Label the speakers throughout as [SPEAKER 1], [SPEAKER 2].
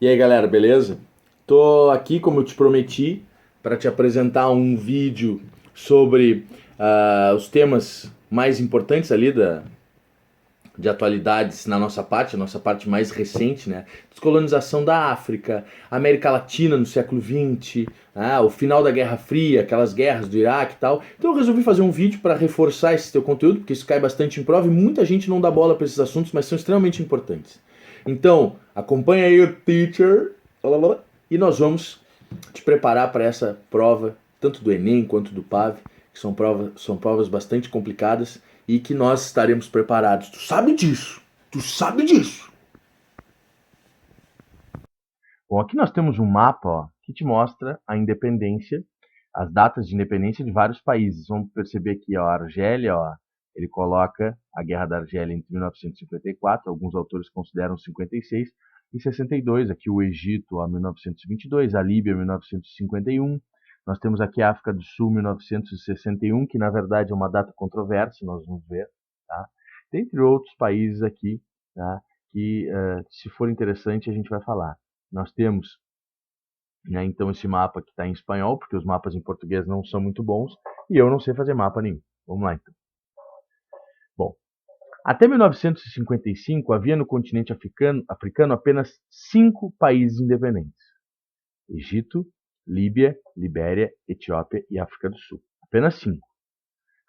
[SPEAKER 1] E aí galera, beleza? Tô aqui, como eu te prometi, para te apresentar um vídeo sobre os temas mais importantes ali de atualidades na nossa parte, a nossa parte mais recente, né? Descolonização da África, América Latina no século XX, o final da Guerra Fria, aquelas guerras do Iraque e tal. Então eu resolvi fazer um vídeo para reforçar esse teu conteúdo, porque isso cai bastante em prova e muita gente não dá bola para esses assuntos, mas são extremamente importantes. Então, acompanha aí o teacher e nós vamos te preparar para essa prova, tanto do Enem quanto do PAV, que são provas bastante complicadas e que nós estaremos preparados. Tu sabe disso? Tu sabe disso?
[SPEAKER 2] Bom, aqui nós temos um mapa, ó, que te mostra a independência, as datas de independência de vários países. Vamos perceber aqui, ó, a Argélia, ó, ele coloca a Guerra da Argélia entre 1954, alguns autores consideram 56, e 62, aqui o Egito, ó, 1922, a Líbia, 1951. Nós temos aqui a África do Sul, 1961, que na verdade é uma data controversa, nós vamos ver, tá? Dentre outros países aqui, tá? Que, se for interessante, a gente vai falar. Nós temos, né, então esse mapa que está em espanhol, porque os mapas em português não são muito bons, e eu não sei fazer mapa nenhum. Vamos lá então. Bom, até 1955 havia no continente africano apenas 5 países independentes: Egito, Líbia, Libéria, Etiópia e África do Sul. Apenas 5.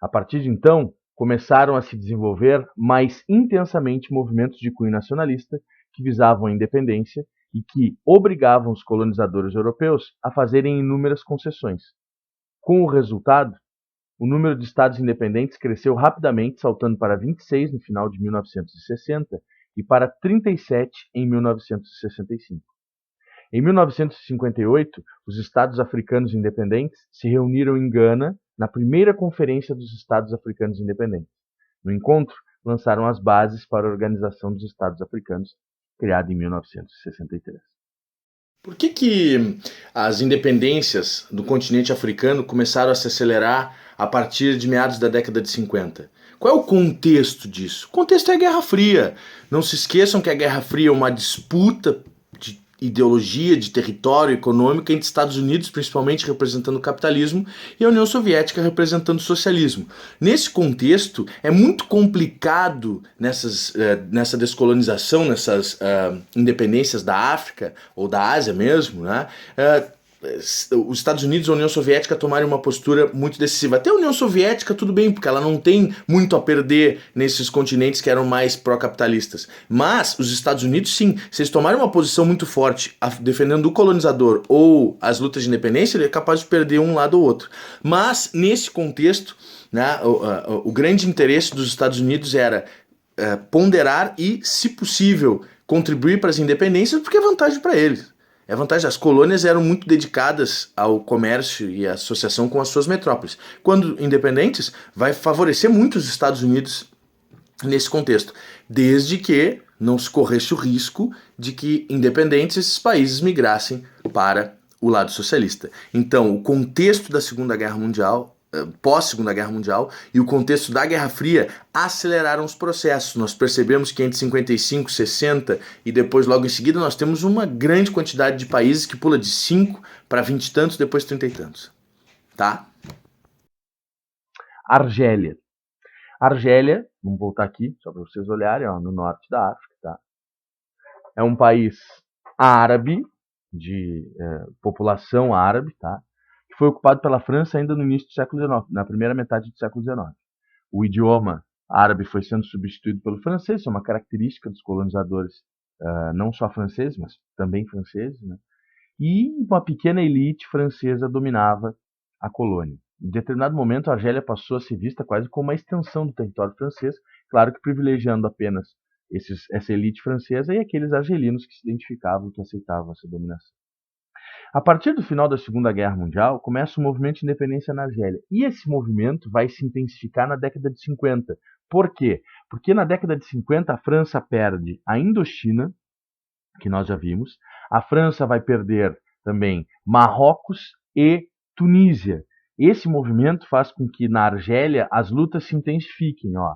[SPEAKER 2] A partir de então, começaram a se desenvolver mais intensamente movimentos de cunho nacionalista que visavam a independência e que obrigavam os colonizadores europeus a fazerem inúmeras concessões. Com o resultado, o número de estados independentes cresceu rapidamente, saltando para 26 no final de 1960 e para 37 em 1965. Em 1958, os estados africanos independentes se reuniram em Gana na primeira Conferência dos Estados Africanos Independentes. No encontro, lançaram as bases para a Organização dos Estados Africanos, criada em 1963.
[SPEAKER 1] Por que as independências do continente africano começaram a se acelerar a partir de meados da década de 50? Qual é o contexto disso? O contexto é a Guerra Fria. Não se esqueçam que a Guerra Fria é uma disputa de ideologia, de território econômico entre Estados Unidos, principalmente representando o capitalismo, e a União Soviética representando o socialismo. Nesse contexto, é muito complicado nessa descolonização, nessas independências da África ou da Ásia mesmo, né? Os Estados Unidos e a União Soviética tomaram uma postura muito decisiva. Até a União Soviética, tudo bem, porque ela não tem muito a perder nesses continentes que eram mais pró-capitalistas. Mas os Estados Unidos, sim, se eles tomarem uma posição muito forte defendendo o colonizador ou as lutas de independência, ele é capaz de perder um lado ou outro. Mas, nesse contexto, né, o grande interesse dos Estados Unidos era ponderar e, se possível, contribuir para as independências, porque é vantagem para eles. É vantagem. As colônias eram muito dedicadas ao comércio e à associação com as suas metrópoles. Quando independentes, vai favorecer muito os Estados Unidos nesse contexto, desde que não se corresse o risco de que, independentes, esses países migrassem para o lado socialista. Então, o contexto da Segunda Guerra Mundial, pós-Segunda Guerra Mundial, e o contexto da Guerra Fria aceleraram os processos. Nós percebemos que entre 55, 60 e depois, logo em seguida, nós temos uma grande quantidade de países que pula de 5 para 20 e tantos, depois 30 e tantos. Tá?
[SPEAKER 2] Argélia. Argélia, vamos voltar aqui, só para vocês olharem, ó, no norte da África, tá? É um país árabe, de população árabe, tá? Que foi ocupado pela França ainda no início do século XIX, na primeira metade do século XIX. O idioma árabe foi sendo substituído pelo francês, isso é uma característica dos colonizadores, não só franceses, mas também franceses, né? E uma pequena elite francesa dominava a colônia. Em determinado momento, a Argélia passou a ser vista quase como uma extensão do território francês, claro que privilegiando apenas essa elite francesa e aqueles argelinos que se identificavam, que aceitavam essa dominação. A partir do final da Segunda Guerra Mundial, começa o movimento de independência na Argélia. E esse movimento vai se intensificar na década de 50. Por quê? Porque na década de 50 a França perde a Indochina, que nós já vimos. A França vai perder também Marrocos e Tunísia. Esse movimento faz com que na Argélia as lutas se intensifiquem. Ó.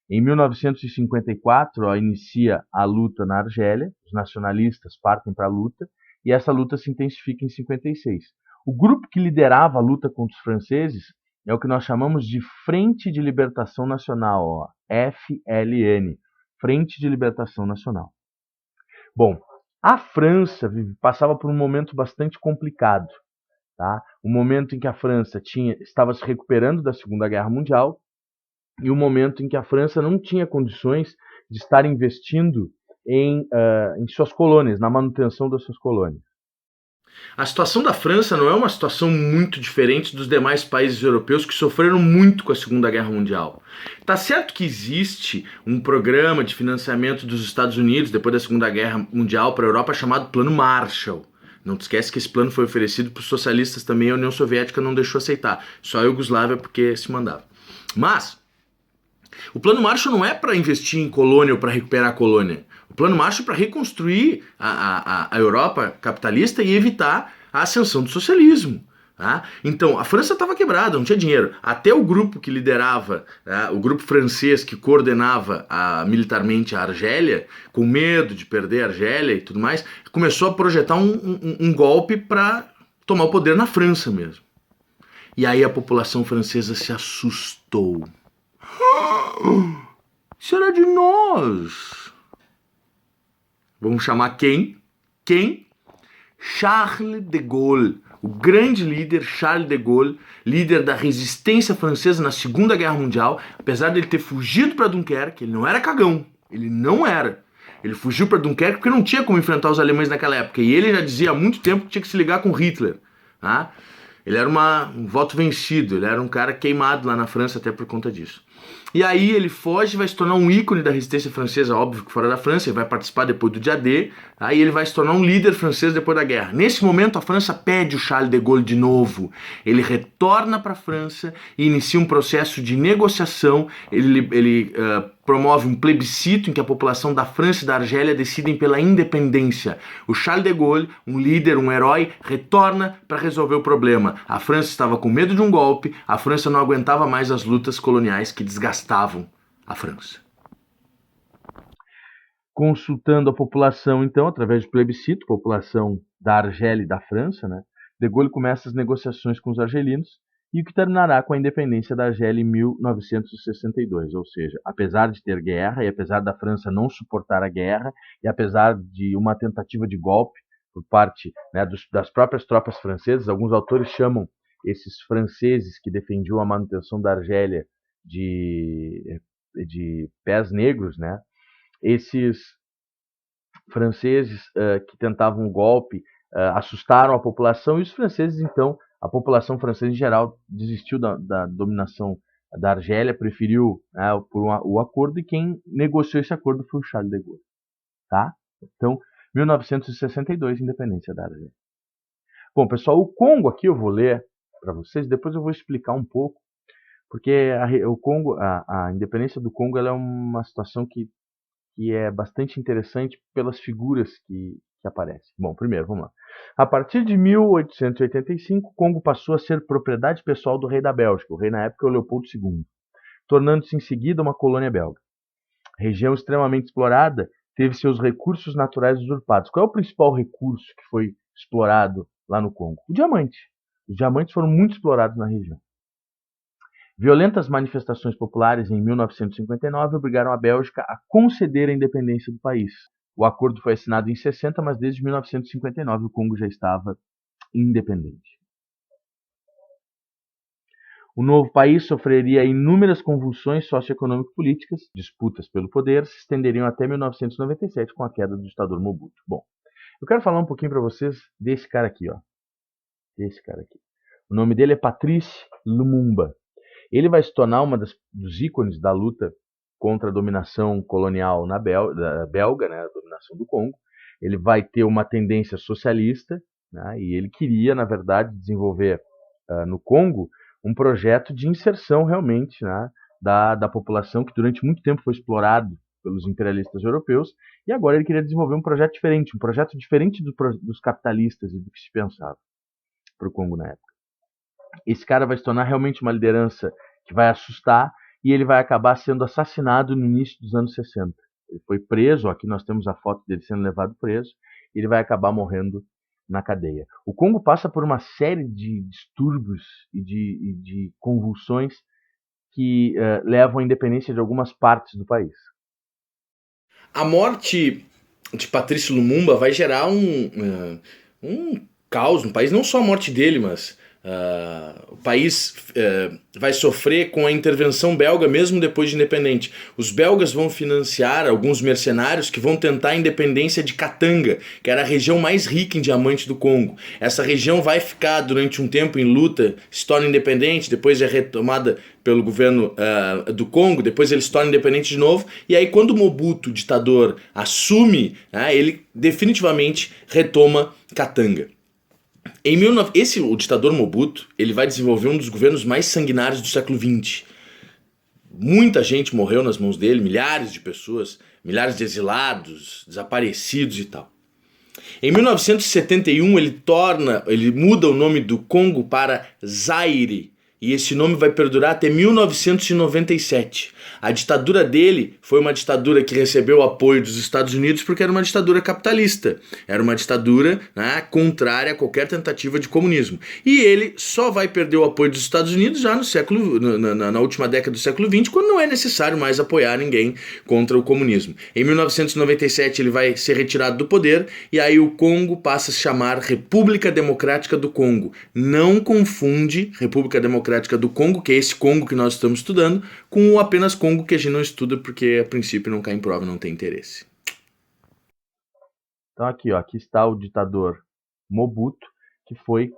[SPEAKER 2] Em 1954, ó, inicia a luta na Argélia, os nacionalistas partem para a luta, e essa luta se intensifica em 56. O grupo que liderava a luta contra os franceses é o que nós chamamos de Frente de Libertação Nacional, ó, FLN, Frente de Libertação Nacional. Bom, a França passava por um momento bastante complicado, tá? O momento em que a França estava se recuperando da Segunda Guerra Mundial e o momento em que a França não tinha condições de estar investindo em suas colônias, na manutenção das suas colônias.
[SPEAKER 1] A situação da França não é uma situação muito diferente dos demais países europeus que sofreram muito com a Segunda Guerra Mundial. Tá certo que existe um programa de financiamento dos Estados Unidos depois da Segunda Guerra Mundial para a Europa chamado Plano Marshall. Não te esquece que esse plano foi oferecido para os socialistas também, a União Soviética não deixou aceitar. Só a Iugoslávia porque se mandava. Mas o Plano Marshall não é para investir em colônia ou para recuperar a colônia. O Plano Marshall é para reconstruir a Europa capitalista e evitar a ascensão do socialismo. Tá? Então, a França estava quebrada, não tinha dinheiro. Até o grupo que liderava, tá? O grupo francês que coordenava militarmente a Argélia, com medo de perder a Argélia e tudo mais, começou a projetar um golpe para tomar o poder na França mesmo. E aí a população francesa se assustou. Será de nós? Vamos chamar quem? Quem? Charles de Gaulle, o grande líder Charles de Gaulle, líder da resistência francesa na Segunda Guerra Mundial, apesar de ele ter fugido para Dunkerque, ele não era cagão, ele não era. Ele fugiu para Dunkerque porque não tinha como enfrentar os alemães naquela época, e ele já dizia há muito tempo que tinha que se ligar com Hitler, tá? Ele era um voto vencido, ele era um cara queimado lá na França até por conta disso. E aí ele foge e vai se tornar um ícone da resistência francesa, óbvio que fora da França, ele vai participar depois do dia D, aí ele vai se tornar um líder francês depois da guerra. Nesse momento a França pede o Charles de Gaulle de novo, ele retorna para a França e inicia um processo de negociação, ele promove um plebiscito em que a população da França e da Argélia decidem pela independência. O Charles de Gaulle, um líder, um herói, retorna para resolver o problema. A França estava com medo de um golpe, a França não aguentava mais as lutas coloniais que desgastavam a França.
[SPEAKER 2] Consultando a população, então, através de plebiscito, população da Argélia e da França, né, de Gaulle começa as negociações com os argelinos, e o que terminará com a independência da Argélia em 1962, ou seja, apesar de ter guerra e apesar da França não suportar a guerra e apesar de uma tentativa de golpe por parte, né, das próprias tropas francesas, alguns autores chamam esses franceses que defendiam a manutenção da Argélia de pés negros, né? Esses franceses que tentavam um golpe assustaram a população e os franceses, então, a população francesa em geral desistiu da dominação da Argélia, preferiu o acordo, e quem negociou esse acordo foi o Charles de Gaulle. Tá? Então, 1962, independência da Argélia. Bom, pessoal, o Congo aqui eu vou ler para vocês, depois eu vou explicar um pouco, porque o Congo, a independência do Congo, ela é uma situação que é bastante interessante pelas figuras que aparecem. Bom, primeiro, vamos lá. A partir de 1885, o Congo passou a ser propriedade pessoal do rei da Bélgica, o rei na época é o Leopoldo II, tornando-se em seguida uma colônia belga. Região extremamente explorada, teve seus recursos naturais usurpados. Qual é o principal recurso que foi explorado lá no Congo? O diamante. Os diamantes foram muito explorados na região. Violentas manifestações populares em 1959 obrigaram a Bélgica a conceder a independência do país. O acordo foi assinado em 60, mas desde 1959 o Congo já estava independente. O novo país sofreria inúmeras convulsões socioeconômico-políticas, disputas pelo poder se estenderiam até 1997 com a queda do ditador Mobutu. Bom, eu quero falar um pouquinho para vocês desse cara aqui, ó. Esse cara aqui. O nome dele é Patrice Lumumba. Ele vai se tornar dos ícones da luta contra a dominação colonial belga, né, a dominação do Congo. Ele vai ter uma tendência socialista, né, e ele queria, na verdade, desenvolver no Congo um projeto de inserção realmente, né, da população que durante muito tempo foi explorado pelos imperialistas europeus, e agora ele queria desenvolver um projeto diferente dos capitalistas e do que se pensava para o Congo na época. Esse cara vai se tornar realmente uma liderança que vai assustar, e ele vai acabar sendo assassinado no início dos anos 60. Ele foi preso, aqui nós temos a foto dele sendo levado preso, e ele vai acabar morrendo na cadeia. O Congo passa por uma série de distúrbios e de convulsões que levam à independência de algumas partes do país.
[SPEAKER 1] A morte de Patrício Lumumba vai gerar um caos no país, não só a morte dele, mas o país vai sofrer com a intervenção belga mesmo depois de independente. Os belgas vão financiar alguns mercenários que vão tentar a independência de Katanga, que era a região mais rica em diamantes do Congo. Essa região vai ficar durante um tempo em luta, se torna independente, depois é retomada pelo governo do Congo, depois ele se torna independente de novo, e aí quando o Mobuto, o ditador, assume, ele definitivamente retoma Katanga. O ditador Mobutu, ele vai desenvolver um dos governos mais sanguinários do século XX. Muita gente morreu nas mãos dele, milhares de pessoas, milhares de exilados, desaparecidos e tal. Em 1971 ele muda o nome do Congo para Zaire, e esse nome vai perdurar até 1997. A ditadura dele foi uma ditadura que recebeu o apoio dos Estados Unidos porque era uma ditadura capitalista. Era uma ditadura contrária a qualquer tentativa de comunismo. E ele só vai perder o apoio dos Estados Unidos já na última década do século XX, quando não é necessário mais apoiar ninguém contra o comunismo. Em 1997 ele vai ser retirado do poder e aí o Congo passa a se chamar República Democrática do Congo. Não confunde República Democrática do Congo, que é esse Congo que nós estamos estudando, com o apenas Congo que a gente não estuda porque a princípio não cai em prova, não tem interesse.
[SPEAKER 2] Então aqui está o ditador Mobutu, que foi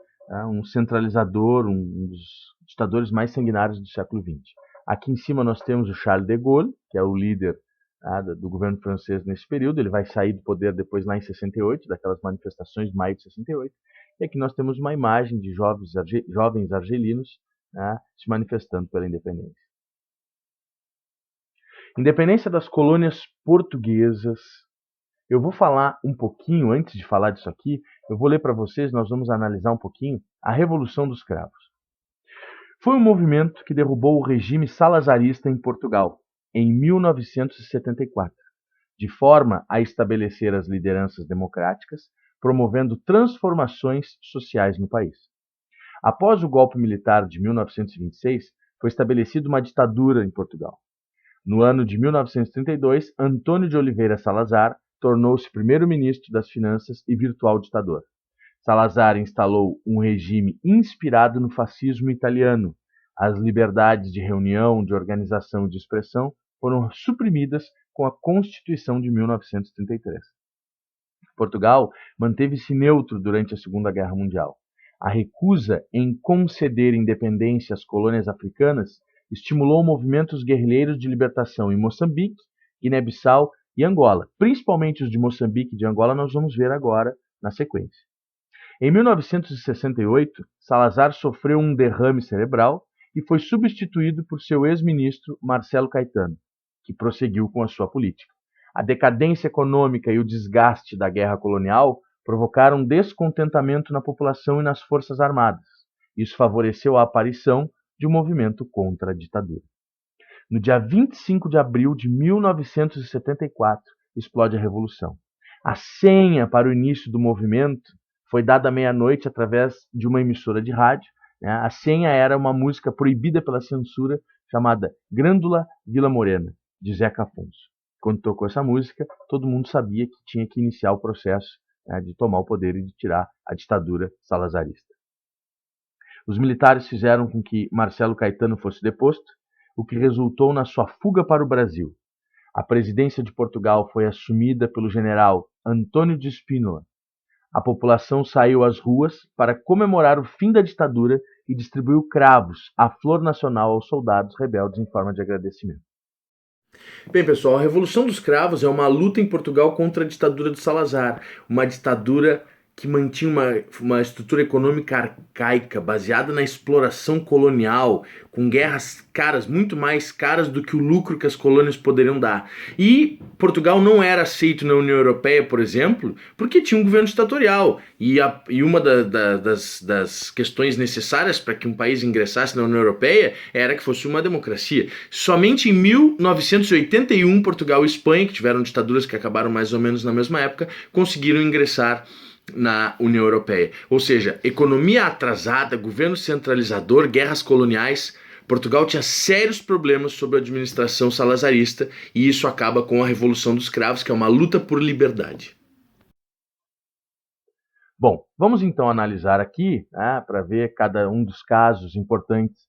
[SPEAKER 2] um centralizador, um dos ditadores mais sanguinários do século XX. Aqui em cima nós temos o Charles de Gaulle, que é o líder do governo francês nesse período. Ele vai sair do poder depois lá em 68, daquelas manifestações de maio de 68. E aqui nós temos uma imagem de jovens argelinos se manifestando pela independência. Independência das colônias portuguesas. Eu vou falar um pouquinho, antes de falar disso aqui, eu vou ler para vocês, nós vamos analisar um pouquinho a Revolução dos Cravos. Foi um movimento que derrubou o regime salazarista em Portugal, em 1974, de forma a estabelecer as lideranças democráticas, promovendo transformações sociais no país. Após o golpe militar de 1926, foi estabelecida uma ditadura em Portugal. No ano de 1932, Antônio de Oliveira Salazar tornou-se primeiro-ministro das Finanças e virtual ditador. Salazar instalou um regime inspirado no fascismo italiano. As liberdades de reunião, de organização e de expressão foram suprimidas com a Constituição de 1933. Portugal manteve-se neutro durante a Segunda Guerra Mundial. A recusa em conceder independência às colônias africanas estimulou movimentos guerrilheiros de libertação em Moçambique, Guiné-Bissau e Angola. Principalmente os de Moçambique e de Angola nós vamos ver agora na sequência. Em 1968, Salazar sofreu um derrame cerebral e foi substituído por seu ex-ministro Marcelo Caetano, que prosseguiu com a sua política. A decadência econômica e o desgaste da guerra colonial provocaram descontentamento na população e nas forças armadas. Isso favoreceu a aparição de um movimento contra a ditadura. No dia 25 de abril de 1974, explode a Revolução. A senha para o início do movimento foi dada à meia-noite através de uma emissora de rádio. A senha era uma música proibida pela censura chamada Grândola Vila Morena, de Zeca Afonso. Quando tocou essa música, todo mundo sabia que tinha que iniciar o processo de tomar o poder e de tirar a ditadura salazarista. Os militares fizeram com que Marcelo Caetano fosse deposto, o que resultou na sua fuga para o Brasil. A presidência de Portugal foi assumida pelo general Antônio de Spínola. A população saiu às ruas para comemorar o fim da ditadura e distribuiu cravos, a flor nacional, aos soldados rebeldes em forma de agradecimento.
[SPEAKER 1] Bem, pessoal, a Revolução dos Cravos é uma luta em Portugal contra a ditadura de Salazar, uma ditadura que mantinha uma estrutura econômica arcaica, baseada na exploração colonial, com guerras caras, muito mais caras do que o lucro que as colônias poderiam dar. E Portugal não era aceito na União Europeia, por exemplo, porque tinha um governo ditatorial. E uma das questões necessárias para que um país ingressasse na União Europeia era que fosse uma democracia. Somente em 1981, Portugal e Espanha, que tiveram ditaduras que acabaram mais ou menos na mesma época, conseguiram ingressar na União Europeia. Ou seja, economia atrasada, governo centralizador, guerras coloniais. Portugal tinha sérios problemas sob a administração salazarista e isso acaba com a Revolução dos Cravos, que é uma luta por liberdade.
[SPEAKER 2] Bom, vamos então analisar aqui, né, para ver cada um dos casos importantes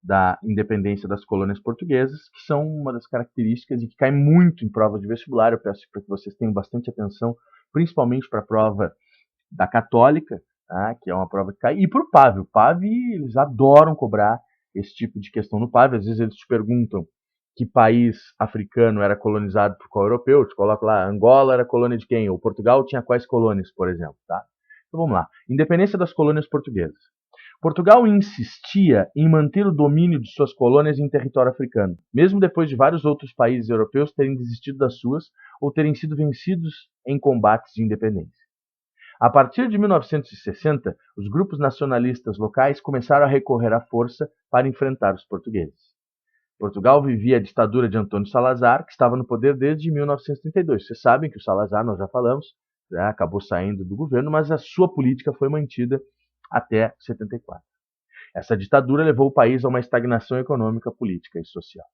[SPEAKER 2] da independência das colônias portuguesas, que são uma das características e que cai muito em prova de vestibular. Eu peço para que vocês tenham bastante atenção, principalmente para a prova da Católica, tá, que é uma prova que cai, e para o PAV. O PAV, eles adoram cobrar esse tipo de questão no PAV. Às vezes eles te perguntam que país africano era colonizado por qual europeu, eu te coloco lá, Angola era colônia de quem? Ou Portugal tinha quais colônias, por exemplo, tá? Então vamos lá. Independência das colônias portuguesas. Portugal insistia em manter o domínio de suas colônias em território africano, mesmo depois de vários outros países europeus terem desistido das suas ou terem sido vencidos em combates de independência. A partir de 1960, os grupos nacionalistas locais começaram a recorrer à força para enfrentar os portugueses. Portugal vivia a ditadura de Antônio Salazar, que estava no poder desde 1932. Vocês sabem que o Salazar, nós já falamos, né, acabou saindo do governo, mas a sua política foi mantida até 74. Essa ditadura levou o país a uma estagnação econômica, política e social.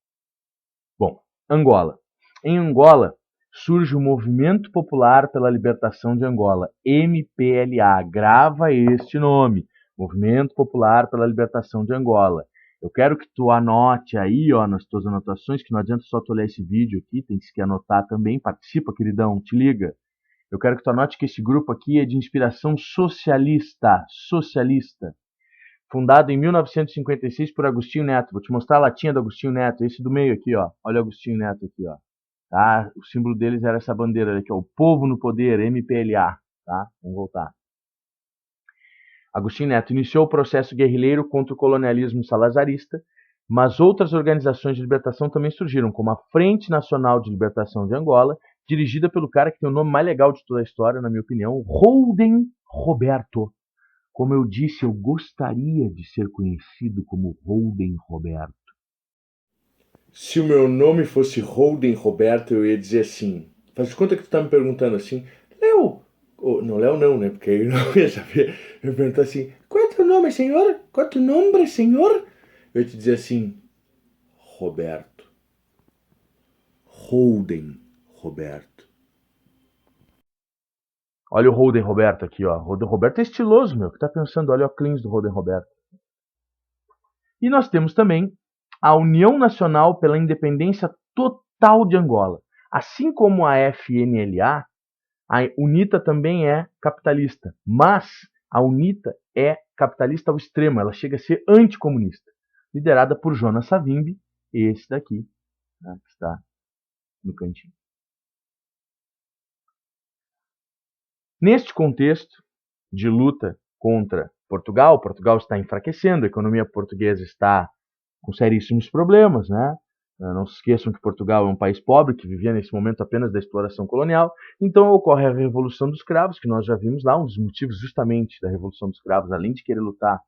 [SPEAKER 2] Bom, Angola. Em Angola, surge o Movimento Popular pela Libertação de Angola, MPLA. Grava este nome, Movimento Popular pela Libertação de Angola. Eu quero que tu anote aí, ó, nas tuas anotações, que não adianta só tu olhar esse vídeo aqui, tem que anotar também. Participa, queridão, te liga. Eu quero que tu anote que esse grupo aqui é de inspiração socialista, fundado em 1956 por Agostinho Neto. Vou te mostrar a latinha do Agostinho Neto, esse do meio aqui, ó. Olha o Agostinho Neto aqui, ó. Tá? O símbolo deles era essa bandeira aqui, ó, o Povo no Poder, MPLA, tá? Vamos voltar. Agostinho Neto iniciou o processo guerrilheiro contra o colonialismo salazarista, mas outras organizações de libertação também surgiram, como a Frente Nacional de Libertação de Angola, dirigida pelo cara que tem o nome mais legal de toda a história, na minha opinião, Holden Roberto. Como eu disse, eu gostaria de ser conhecido como Holden Roberto.
[SPEAKER 1] Se o meu nome fosse Holden Roberto, eu ia dizer assim. Faz de conta que tu tá me perguntando assim, Léo. Oh, não, Léo não, né? Porque eu não ia saber. Eu ia perguntar assim, qual é teu nome, senhor? Qual é teu nome, senhor? Eu ia te dizer assim, Roberto. Holden Roberto.
[SPEAKER 2] Olha o Holden Roberto aqui, ó. Holden Roberto é estiloso, meu. O que tá pensando? Olha o cleans do Holden Roberto. E nós temos também a União Nacional pela Independência Total de Angola. Assim como a FNLA, a UNITA também é capitalista, mas a UNITA é capitalista ao extremo, ela chega a ser anticomunista, liderada por Jonas Savimbi, esse daqui, né, que está no cantinho. Neste contexto de luta contra Portugal, Portugal está enfraquecendo, a economia portuguesa está com seríssimos problemas, né? Não se esqueçam que Portugal é um país pobre que vivia nesse momento apenas da exploração colonial. Então ocorre a Revolução dos Cravos, que nós já vimos lá, um dos motivos justamente da Revolução dos Cravos, além de querer lutar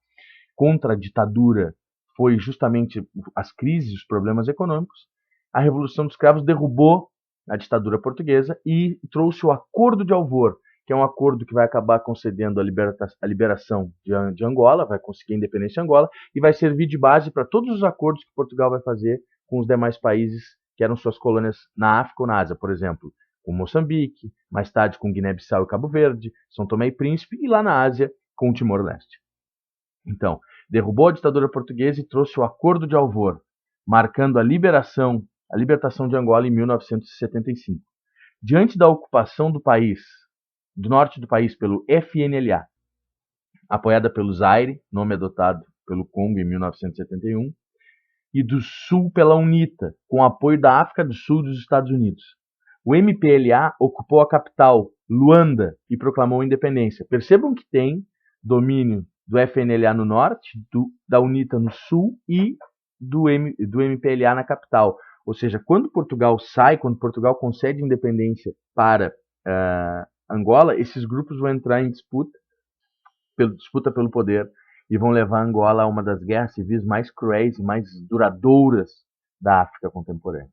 [SPEAKER 2] contra a ditadura, foi justamente as crises, os problemas econômicos. A Revolução dos Cravos derrubou a ditadura portuguesa e trouxe o Acordo de Alvor, que é um acordo que vai acabar concedendo a liberação de Angola, vai conseguir a independência de Angola, e vai servir de base para todos os acordos que Portugal vai fazer com os demais países que eram suas colônias na África ou na Ásia, por exemplo, com Moçambique, mais tarde com Guiné-Bissau e Cabo Verde, São Tomé e Príncipe, e lá na Ásia com o Timor-Leste. Então, derrubou a ditadura portuguesa e trouxe o Acordo de Alvor, marcando a libertação de Angola em 1975. Diante da ocupação do norte do país pelo FNLA, apoiada pelo Zaire, nome adotado pelo Congo em 1971, e do sul pela UNITA, com apoio da África do Sul e dos Estados Unidos. O MPLA ocupou a capital, Luanda, e proclamou a independência. Percebam que tem domínio do FNLA no norte, da UNITA no sul e do MPLA na capital. Ou seja, quando Portugal concede independência para Angola, esses grupos vão entrar em disputa pelo poder e vão levar Angola a uma das guerras civis mais cruéis e mais duradouras da África contemporânea.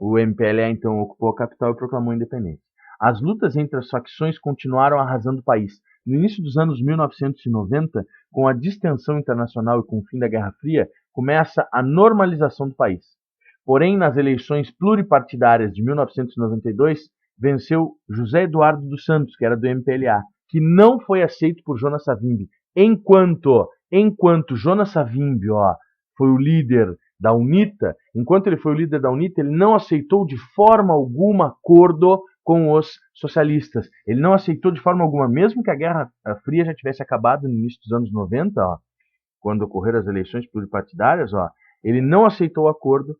[SPEAKER 2] O MPLA então ocupou a capital e proclamou a independência. As lutas entre as facções continuaram arrasando o país. No início dos anos 1990, com a distensão internacional e com o fim da Guerra Fria, começa a normalização do país. Porém, nas eleições pluripartidárias de 1992, venceu José Eduardo dos Santos, que era do MPLA, que não foi aceito por Jonas Savimbi. Enquanto Jonas Savimbi foi o líder da UNITA, ele não aceitou de forma alguma acordo com os socialistas. Ele não aceitou de forma alguma, mesmo que a Guerra Fria já tivesse acabado no início dos anos 90, quando ocorreram as eleições pluripartidárias, ele não aceitou o acordo,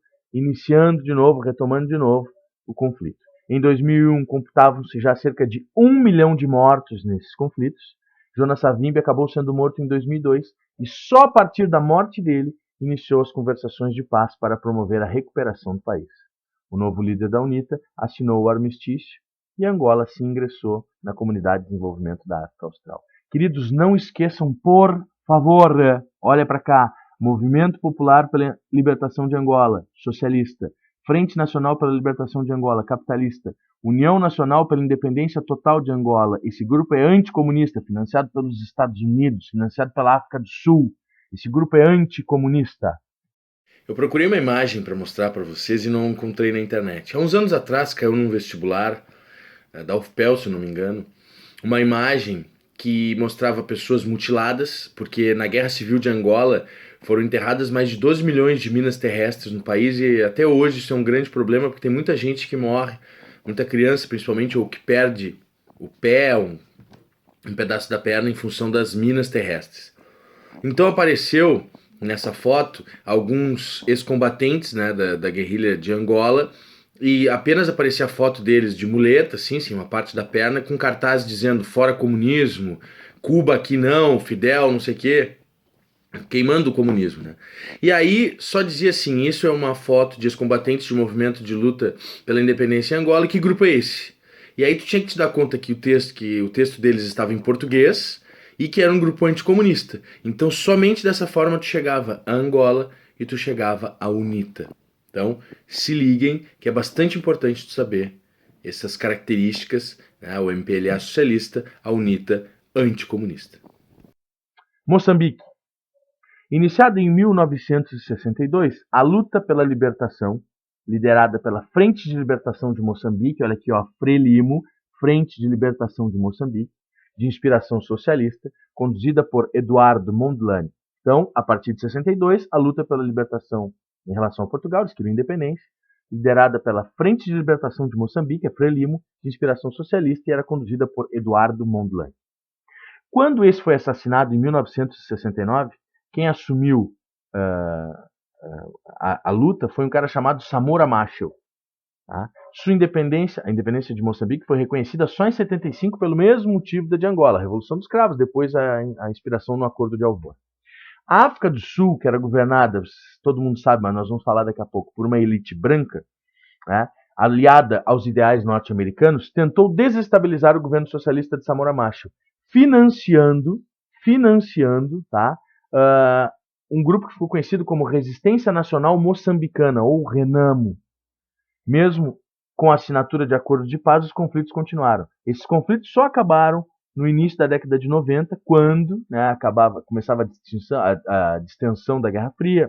[SPEAKER 2] retomando de novo o conflito. Em 2001, computavam-se já cerca de 1 milhão de mortos nesses conflitos. Jonas Savimbi acabou sendo morto em 2002 e só a partir da morte dele iniciou as conversações de paz para promover a recuperação do país. O novo líder da UNITA assinou o armistício e Angola se ingressou na Comunidade de Desenvolvimento da África Austral. Queridos, não esqueçam, por favor, olha para cá, Movimento Popular pela Libertação de Angola, socialista. Frente Nacional pela Libertação de Angola, capitalista. União Nacional pela Independência Total de Angola. Esse grupo é anticomunista, financiado pelos Estados Unidos, financiado pela África do Sul. Esse grupo é anticomunista.
[SPEAKER 1] Eu procurei uma imagem para mostrar para vocês e não encontrei na internet. Há uns anos atrás caiu num vestibular da UFPEL, se não me engano, uma imagem que mostrava pessoas mutiladas, porque na Guerra Civil de Angola foram enterradas mais de 12 milhões de minas terrestres no país e até hoje isso é um grande problema porque tem muita gente que morre, muita criança principalmente, ou que perde o pé, um pedaço da perna em função das minas terrestres. Então apareceu nessa foto alguns ex-combatentes, né, da guerrilha de Angola e apenas aparecia a foto deles de muleta, assim, uma parte da perna, com cartazes dizendo fora comunismo, Cuba aqui não, Fidel, não sei o quê, queimando o comunismo, né? E aí só dizia assim, isso é uma foto de ex-combatentes de movimento de luta pela independência em Angola, que grupo é esse? E aí tu tinha que te dar conta que o texto deles estava em português e que era um grupo anticomunista. Então somente dessa forma tu chegava a Angola e tu chegava à UNITA. Então se liguem que é bastante importante tu saber essas características, né? O MPLA socialista, a UNITA anticomunista.
[SPEAKER 2] Moçambique. Iniciada em 1962, a luta pela libertação, liderada pela Frente de Libertação de Moçambique, olha aqui, Frelimo, Frente de Libertação de Moçambique, de inspiração socialista, conduzida por Eduardo Mondlane. Então, a partir de 62, a luta pela libertação em relação a Portugal, eles queriam independência, liderada pela Frente de Libertação de Moçambique, a Frelimo, de inspiração socialista, e era conduzida por Eduardo Mondlane. Quando esse foi assassinado em 1969, quem assumiu a luta foi um cara chamado Samora Machel. Tá? Sua independência, a independência de Moçambique, foi reconhecida só em 75 pelo mesmo motivo da de Angola, a Revolução dos Cravos, depois a inspiração no Acordo de Alvor. A África do Sul, que era governada, todo mundo sabe, mas nós vamos falar daqui a pouco, por uma elite branca, né, aliada aos ideais norte-americanos, tentou desestabilizar o governo socialista de Samora Machel, financiando tá, um grupo que ficou conhecido como Resistência Nacional Moçambicana, ou RENAMO. Mesmo com a assinatura de acordos de paz, os conflitos continuaram. Esses conflitos só acabaram no início da década de 90, quando começava a distensão da Guerra Fria,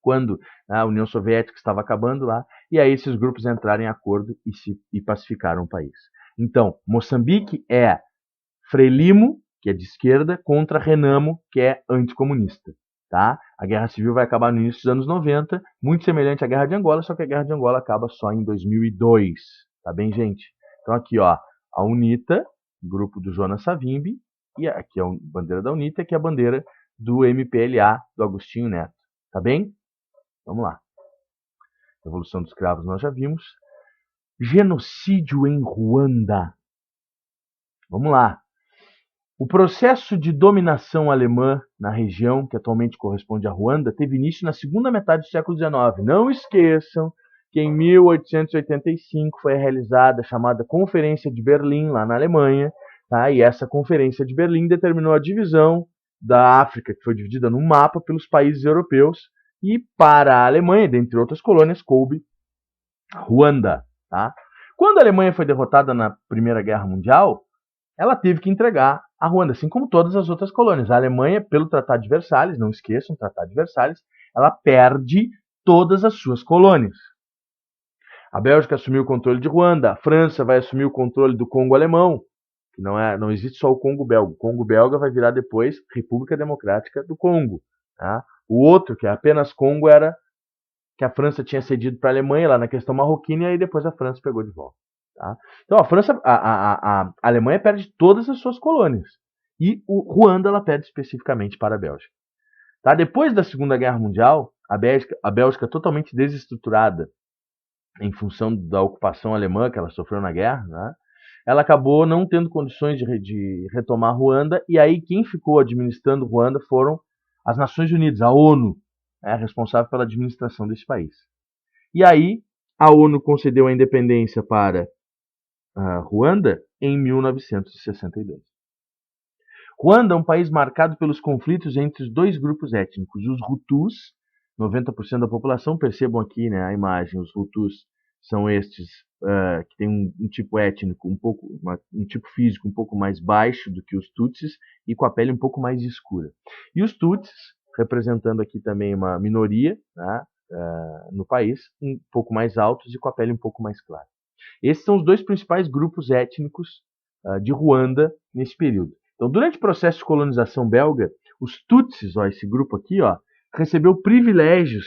[SPEAKER 2] quando a União Soviética estava acabando lá, e aí esses grupos entraram em acordo e pacificaram o país. Então, Moçambique é Frelimo, que é de esquerda, contra Renamo, que é anticomunista. Tá? A Guerra Civil vai acabar no início dos anos 90, muito semelhante à Guerra de Angola, só que a Guerra de Angola acaba só em 2002. Tá bem, gente? Então aqui, a UNITA, grupo do Jonas Savimbi, e aqui é a bandeira da UNITA, que é a bandeira do MPLA, do Agostinho Neto. Tá bem? Vamos lá. Revolução dos Cravos nós já vimos. Genocídio em Ruanda. Vamos lá. O processo de dominação alemã na região, que atualmente corresponde a Ruanda, teve início na segunda metade do século XIX. Não esqueçam que em 1885 foi realizada a chamada Conferência de Berlim, lá na Alemanha, tá? E essa Conferência de Berlim determinou a divisão da África, que foi dividida no mapa pelos países europeus, e para a Alemanha, dentre outras colônias, coube Ruanda. Tá? Quando a Alemanha foi derrotada na Primeira Guerra Mundial, ela teve que entregar a Ruanda, assim como todas as outras colônias. A Alemanha, pelo Tratado de Versalhes, não esqueçam, o Tratado de Versalhes, ela perde todas as suas colônias. A Bélgica assumiu o controle de Ruanda, a França vai assumir o controle do Congo alemão, que não existe só o Congo belga. O Congo belga vai virar depois República Democrática do Congo. Tá? O outro, que é apenas Congo, era que a França tinha cedido para a Alemanha lá na questão marroquina, e aí depois a França pegou de volta. Tá? Então a Alemanha perde todas as suas colônias. E o Ruanda ela perde especificamente para a Bélgica. Tá? Depois da Segunda Guerra Mundial, a Bélgica totalmente desestruturada em função da ocupação alemã que ela sofreu na guerra, né? Ela acabou não tendo condições de retomar Ruanda, e aí quem ficou administrando Ruanda foram as Nações Unidas, a ONU, responsável pela administração desse país. E aí a ONU concedeu a independência para Ruanda em 1962. Ruanda é um país marcado pelos conflitos entre os dois grupos étnicos, os Hutus, 90% da população, percebam aqui, né, a imagem, os Hutus são estes que têm um tipo étnico, um tipo físico um pouco mais baixo do que os Tutsis e com a pele um pouco mais escura. E os Tutsis, representando aqui também uma minoria, né, no país, um pouco mais altos e com a pele um pouco mais clara. Esses são os dois principais grupos étnicos de Ruanda nesse período. Então, durante o processo de colonização belga, os Tutsis, esse grupo aqui, recebeu privilégios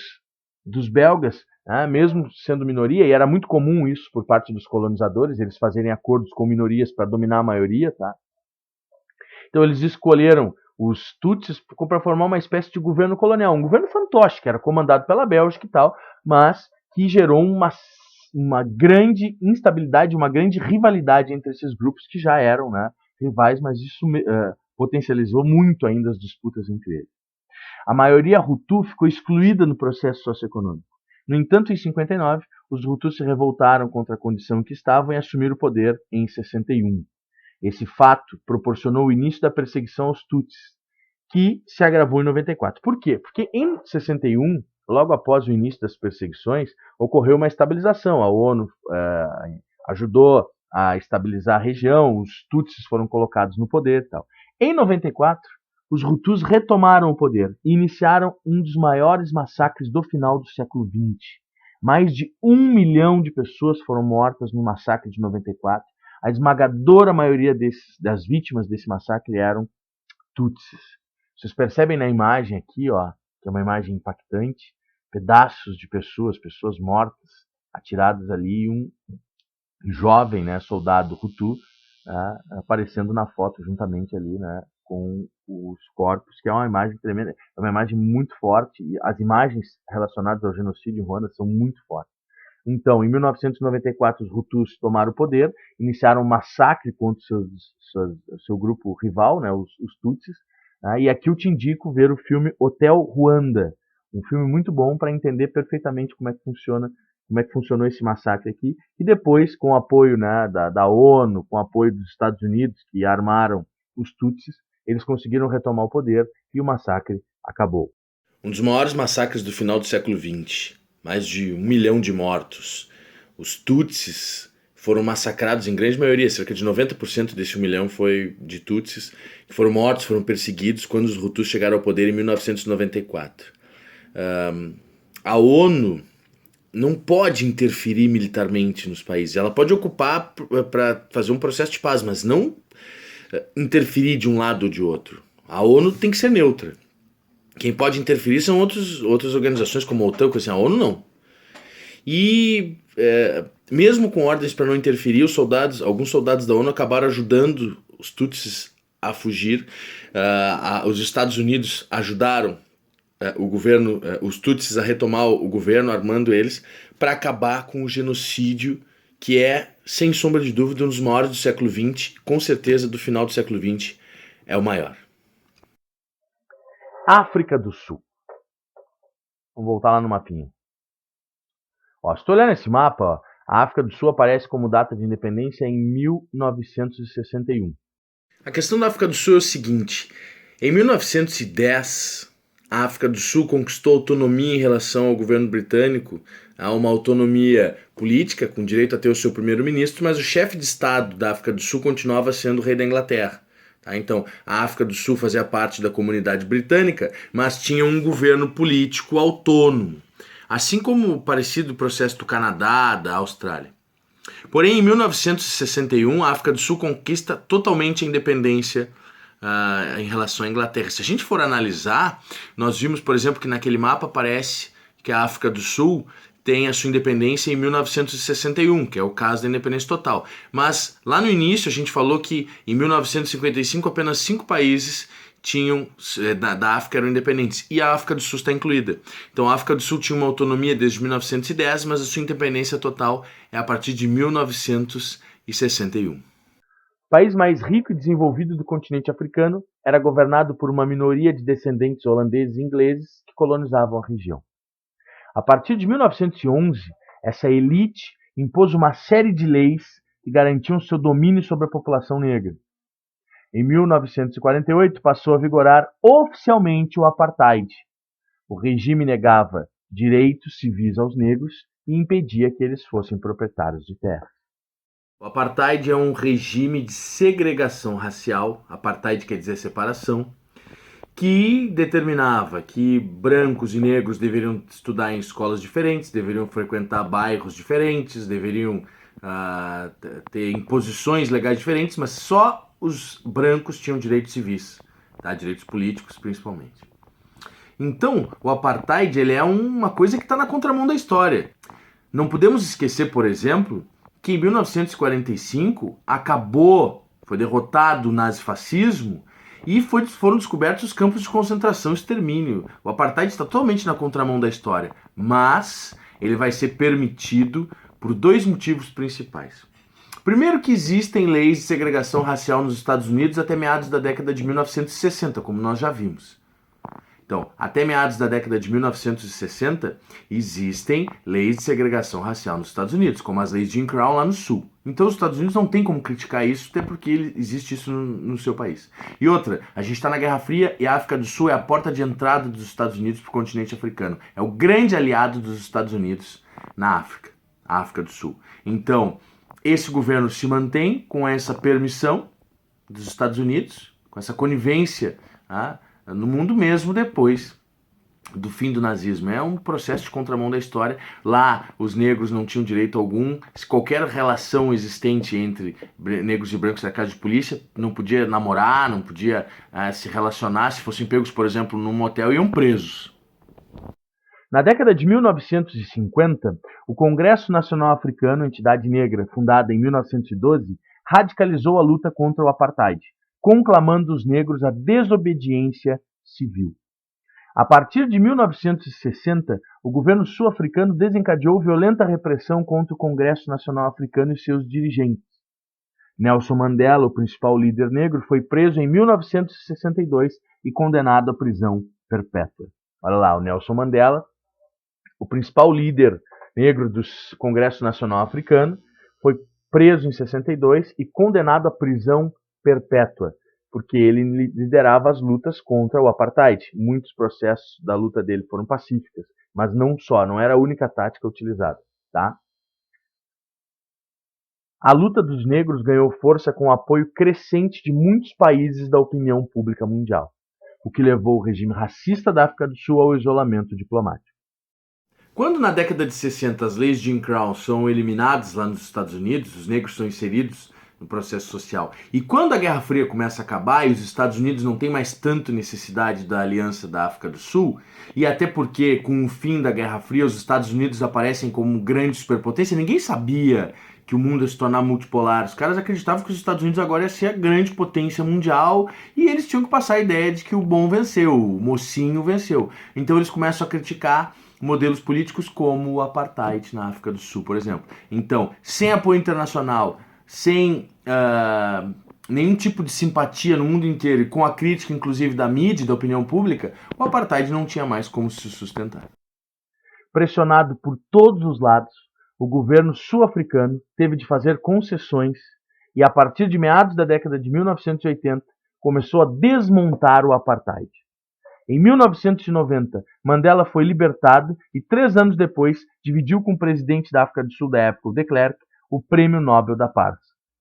[SPEAKER 2] dos belgas, mesmo sendo minoria, e era muito comum isso por parte dos colonizadores, eles fazerem acordos com minorias para dominar a maioria. Tá? Então, eles escolheram os Tutsis para formar uma espécie de governo colonial, um governo fantoche, que era comandado pela Bélgica e tal, mas que gerou uma grande instabilidade, uma grande rivalidade entre esses grupos que já eram, né, rivais, mas isso potencializou muito ainda as disputas entre eles. A maioria Hutu ficou excluída no processo socioeconômico. No entanto, em 59, os Hutus se revoltaram contra a condição em que estavam e assumiram o poder em 61. Esse fato proporcionou o início da perseguição aos Tutsis, que se agravou em 94. Por quê? Porque em 61, logo após o início das perseguições, ocorreu uma estabilização. A ONU ajudou a estabilizar a região, os Tutsis foram colocados no poder e tal. Em 94, os Hutus retomaram o poder e iniciaram um dos maiores massacres do final do século XX. Mais de 1 milhão de pessoas foram mortas no massacre de 94. A esmagadora maioria das vítimas desse massacre eram Tutsis. Vocês percebem na imagem aqui, que é uma imagem impactante, pedaços de pessoas mortas, atiradas ali, um jovem, né, soldado Hutu, aparecendo na foto juntamente ali, né, com os corpos, que é uma imagem tremenda, é uma imagem muito forte, e as imagens relacionadas ao genocídio em Ruanda são muito fortes. Então, em 1994, os Hutus tomaram o poder, iniciaram um massacre contra o seu grupo rival, né, os Tutsis, e aqui eu te indico ver o filme Hotel Ruanda, um filme muito bom para entender perfeitamente como é que funcionou esse massacre aqui, e depois, com o apoio, né, da ONU, com o apoio dos Estados Unidos, que armaram os Tutsis, eles conseguiram retomar o poder e o massacre acabou.
[SPEAKER 1] Um dos maiores massacres do final do século XX, mais de 1 milhão de mortos. Os Tutsis foram massacrados em grande maioria, cerca de 90% desse 1 milhão foi de Tutsis, que foram mortos, foram perseguidos quando os Hutus chegaram ao poder em 1994. A ONU não pode interferir militarmente nos países. Ela pode ocupar para fazer um processo de paz, mas não interferir de um lado ou de outro. A ONU tem que ser neutra. Quem pode interferir são outras organizações como a OTAN, assim, a ONU não. E mesmo com ordens para não interferir, alguns soldados da ONU acabaram ajudando os Tutsis a fugir. Os Estados Unidos ajudaram o governo, os Tutsis a retomar o governo, armando eles, para acabar com o genocídio que é, sem sombra de dúvida, um dos maiores do século XX, com certeza do final do século XX é o maior.
[SPEAKER 2] África do Sul. Vamos voltar lá no mapinha. Ó, se tu olhar nesse mapa, ó, a África do Sul aparece como data de independência em 1961.
[SPEAKER 1] A questão da África do Sul é o seguinte: em 1910, a África do Sul conquistou autonomia em relação ao governo britânico, a uma autonomia política, com direito a ter o seu primeiro-ministro, mas o chefe de Estado da África do Sul continuava sendo o rei da Inglaterra. Tá? Então, a África do Sul fazia parte da comunidade britânica, mas tinha um governo político autônomo, assim como parecido o processo do Canadá, da Austrália. Porém, em 1961, a África do Sul conquista totalmente a independência em relação à Inglaterra. Se a gente for analisar, nós vimos, por exemplo, que naquele mapa aparece que a África do Sul tem a sua independência em 1961, que é o caso da independência total. Mas lá no início a gente falou que em 1955 apenas 5 países da África eram independentes, e a África do Sul está incluída. Então a África do Sul tinha uma autonomia desde 1910, mas a sua independência total é a partir de 1961. O
[SPEAKER 2] país mais rico e desenvolvido do continente africano era governado por uma minoria de descendentes holandeses e ingleses que colonizavam a região. A partir de 1911, essa elite impôs uma série de leis que garantiam seu domínio sobre a população negra. Em 1948, passou a vigorar oficialmente o apartheid. O regime negava direitos civis aos negros e impedia que eles fossem proprietários de terra.
[SPEAKER 1] O apartheid é um regime de segregação racial, apartheid quer dizer separação, que determinava que brancos e negros deveriam estudar em escolas diferentes, deveriam frequentar bairros diferentes, deveriam ter imposições legais diferentes, mas só os brancos tinham direitos civis, tá? Direitos políticos principalmente. Então, o apartheid ele é uma coisa que está na contramão da história. Não podemos esquecer, por exemplo, que em 1945 foi derrotado o nazifascismo e foram descobertos os campos de concentração e extermínio. O apartheid está totalmente na contramão da história, mas ele vai ser permitido por 2 motivos principais. Primeiro, que existem leis de segregação racial nos Estados Unidos até meados da década de 1960, como nós já vimos. Então, até meados da década de 1960, existem leis de segregação racial nos Estados Unidos, como as leis de Jim Crow lá no Sul. Então, os Estados Unidos não tem como criticar isso, até porque existe isso no seu país. E outra, a gente está na Guerra Fria e a África do Sul é a porta de entrada dos Estados Unidos para o continente africano. É o grande aliado dos Estados Unidos na África, a África do Sul. Então, esse governo se mantém com essa permissão dos Estados Unidos, com essa conivência no mundo mesmo depois do fim do nazismo. É um processo de contramão da história. Lá os negros não tinham direito algum. Se qualquer relação existente entre negros e brancos era caso de polícia, não podia namorar, não podia se relacionar. Se fossem pegos, por exemplo, num motel, iam presos.
[SPEAKER 2] Na década de 1950, o Congresso Nacional Africano, entidade negra fundada em 1912, radicalizou a luta contra o apartheid, conclamando os negros à desobediência civil. A partir de 1960, o governo sul-africano desencadeou violenta repressão contra o Congresso Nacional Africano e seus dirigentes. Nelson Mandela, o principal líder negro, foi preso em 1962 e condenado à prisão perpétua. Olha lá, o Nelson Mandela, o principal líder negro do Congresso Nacional Africano, foi preso em 62 e condenado à prisão perpétua, porque ele liderava as lutas contra o apartheid. Muitos processos da luta dele foram pacíficas, mas não era a única tática utilizada, tá? A luta dos negros ganhou força com o apoio crescente de muitos países da opinião pública mundial, o que levou o regime racista da África do Sul ao isolamento diplomático.
[SPEAKER 1] Quando na década de 60 as leis de Jim Crow são eliminadas lá nos Estados Unidos, os negros são inseridos no processo social. E quando a Guerra Fria começa a acabar e os Estados Unidos não têm mais tanto necessidade da aliança da África do Sul, e até porque com o fim da Guerra Fria os Estados Unidos aparecem como grande superpotência, ninguém sabia que o mundo ia se tornar multipolar. Os caras acreditavam que os Estados Unidos agora ia ser a grande potência mundial e eles tinham que passar a ideia de que o bom venceu, o mocinho venceu. Então eles começam a criticar modelos políticos como o apartheid na África do Sul, por exemplo. Então, sem apoio internacional, sem nenhum tipo de simpatia no mundo inteiro e com a crítica, inclusive, da mídia e da opinião pública, o apartheid não tinha mais como se sustentar.
[SPEAKER 2] Pressionado por todos os lados, o governo sul-africano teve de fazer concessões e, a partir de meados da década de 1980, começou a desmontar o apartheid. Em 1990, Mandela foi libertado e 3 anos depois dividiu com o presidente da África do Sul da época, o de Klerk, o Prêmio Nobel da Paz.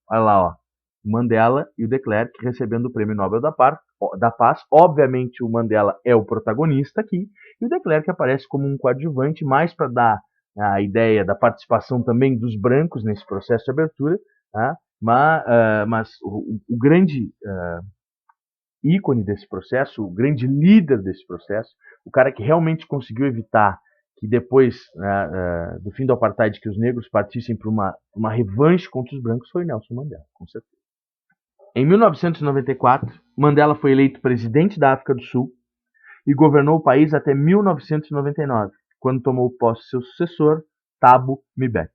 [SPEAKER 2] Olha lá, ó. O Mandela e o de Klerk recebendo o Prêmio Nobel da Paz. Obviamente o Mandela é o protagonista aqui e o de Klerk aparece como um coadjuvante mais para dar a ideia da participação também dos brancos nesse processo de abertura, tá? Mas o grande ícone desse processo, o grande líder desse processo, o cara que realmente conseguiu evitar que depois do fim do apartheid que os negros partissem para uma revanche contra os brancos foi Nelson Mandela, com certeza. Em 1994, Mandela foi eleito presidente da África do Sul e governou o país até 1999, quando tomou posse seu sucessor, Thabo Mbeki.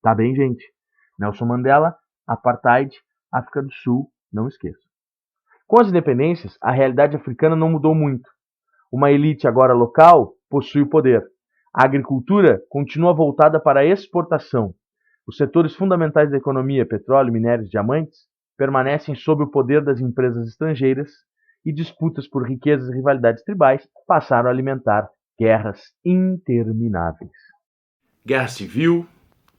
[SPEAKER 2] Tá bem, gente? Nelson Mandela, apartheid, África do Sul, não esqueça. Com as independências, a realidade africana não mudou muito. Uma elite agora local possui o poder. A agricultura continua voltada para a exportação. Os setores fundamentais da economia, petróleo, minérios e diamantes, permanecem sob o poder das empresas estrangeiras e disputas por riquezas e rivalidades tribais passaram a alimentar guerras intermináveis.
[SPEAKER 1] Guerra civil,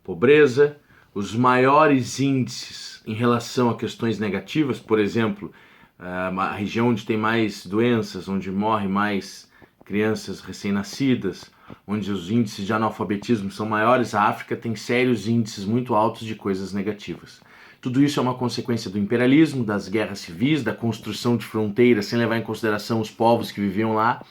[SPEAKER 1] pobreza, os maiores índices em relação a questões negativas, por exemplo, a região onde tem mais doenças, onde morrem mais crianças recém-nascidas, onde os índices de analfabetismo são maiores, a África tem sérios índices muito altos de coisas negativas. Tudo isso é uma consequência do imperialismo, das guerras civis, da construção de fronteiras sem levar em consideração os povos que viviam lá.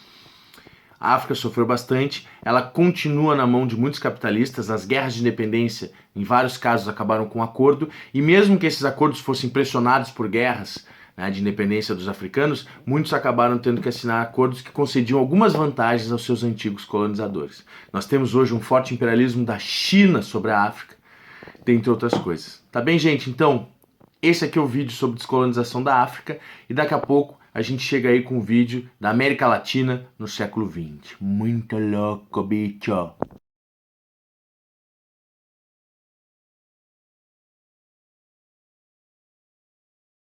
[SPEAKER 1] A África sofreu bastante, ela continua na mão de muitos capitalistas, as guerras de independência, em vários casos, acabaram com acordo, e mesmo que esses acordos fossem pressionados por guerras de independência dos africanos, muitos acabaram tendo que assinar acordos que concediam algumas vantagens aos seus antigos colonizadores. Nós temos hoje um forte imperialismo da China sobre a África, dentre outras coisas. Tá bem, gente? Então, esse aqui é o vídeo sobre descolonização da África, e daqui a pouco a gente chega aí com o vídeo da América Latina no século XX. Muito louco, bicho!